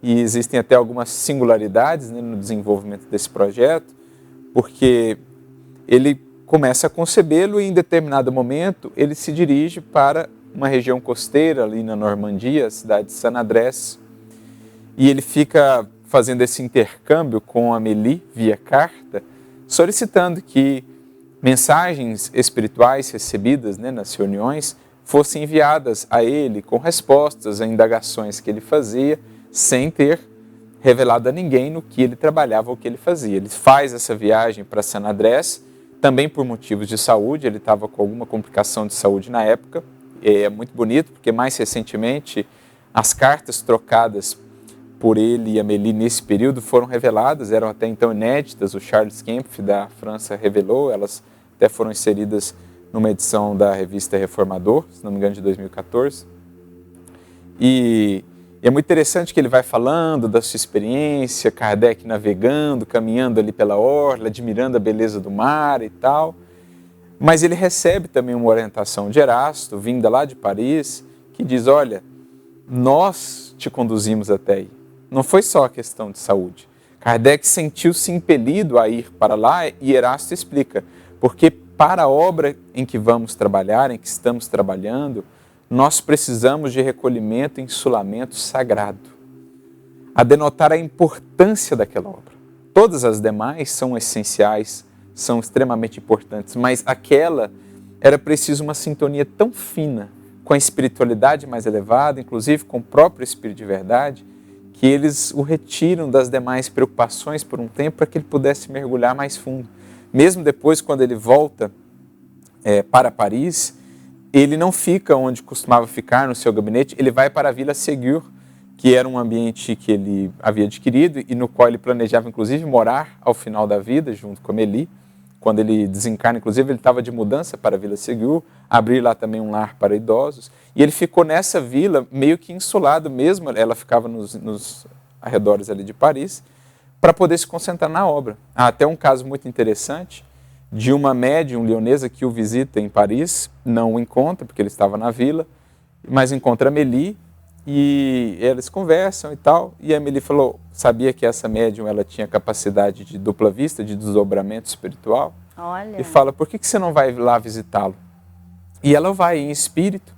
e existem até algumas singularidades, né, no desenvolvimento desse projeto, porque ele começa a concebê-lo e em determinado momento ele se dirige para uma região costeira ali na Normandia, a cidade de Saint-Adresse, e ele fica fazendo esse intercâmbio com Amélie via carta, solicitando que mensagens espirituais recebidas, né, nas reuniões fossem enviadas a ele com respostas a indagações que ele fazia, sem ter revelado a ninguém no que ele trabalhava ou o que ele fazia. Ele faz essa viagem para Saint-Adresse, também por motivos de saúde, ele estava com alguma complicação de saúde na época. É muito bonito, porque mais recentemente as cartas trocadas por ele e Amélie nesse período foram reveladas, eram até então inéditas, o Charles Kempf da França revelou, elas até foram inseridas numa edição da revista Reformador, se não me engano de 2014. E é muito interessante que ele vai falando da sua experiência, Kardec navegando, caminhando ali pela orla, admirando a beleza do mar e tal. Mas ele recebe também uma orientação de Erasto, vinda lá de Paris, que diz, olha, nós te conduzimos até aí. Não foi só a questão de saúde. Kardec sentiu-se impelido a ir para lá e Erasto explica, porque para a obra em que vamos trabalhar, em que estamos trabalhando, nós precisamos de recolhimento e insulamento sagrado, a denotar a importância daquela obra. Todas as demais são essenciais, são extremamente importantes, mas aquela era preciso uma sintonia tão fina com a espiritualidade mais elevada, inclusive com o próprio Espírito de Verdade, que eles o retiram das demais preocupações por um tempo para que ele pudesse mergulhar mais fundo. Mesmo depois, quando ele volta para Paris, ele não fica onde costumava ficar no seu gabinete, ele vai para a Vila Ségur, que era um ambiente que ele havia adquirido e no qual ele planejava, inclusive, morar ao final da vida, junto com Amélie. Quando ele desencarna, inclusive, ele estava de mudança para a Vila Ségur, abrir lá também um lar para idosos. E ele ficou nessa vila meio que insulado mesmo, ela ficava nos arredores ali de Paris, para poder se concentrar na obra. Há até um caso muito interessante de uma médium leonesa que o visita em Paris, não o encontra, porque ele estava na vila, mas encontra Amélie, e eles conversam e tal, e a Amélie falou, sabia que essa médium ela tinha capacidade de dupla vista, de desdobramento espiritual. Olha. E fala, por que você não vai lá visitá-lo? E ela vai em espírito,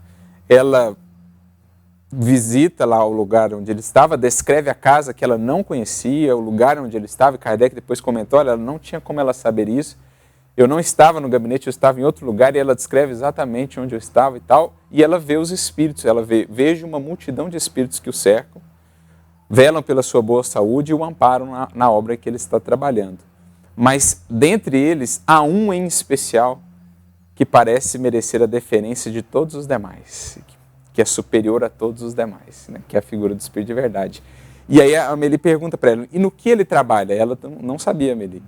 ela visita lá o lugar onde ele estava, descreve a casa que ela não conhecia, o lugar onde ele estava, e Kardec depois comentou, olha, ela não tinha como ela saber isso, eu não estava no gabinete, eu estava em outro lugar, e ela descreve exatamente onde eu estava e tal, e ela vê os espíritos, ela veja uma multidão de espíritos que o cercam, velam pela sua boa saúde e o amparam na obra que ele está trabalhando. Mas, dentre eles, há um em especial que parece merecer a deferência de todos os demais, que é superior a todos os demais, né? Que é a figura do Espírito de Verdade. E aí a Amélie pergunta para ela, e no que ele trabalha? Ela não sabia, Amélie.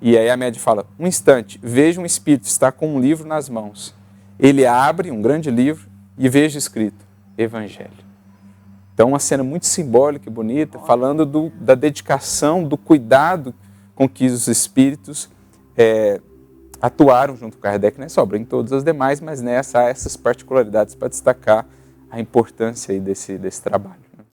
E aí a médium fala, um instante, veja um espírito, está com um livro nas mãos. Ele abre um grande livro e veja escrito, Evangelho. Então uma cena muito simbólica e bonita, falando da dedicação, do cuidado com que os espíritos atuaram junto com Kardec nessa obra, em todas as demais, mas nessa há essas particularidades para destacar a importância aí desse trabalho.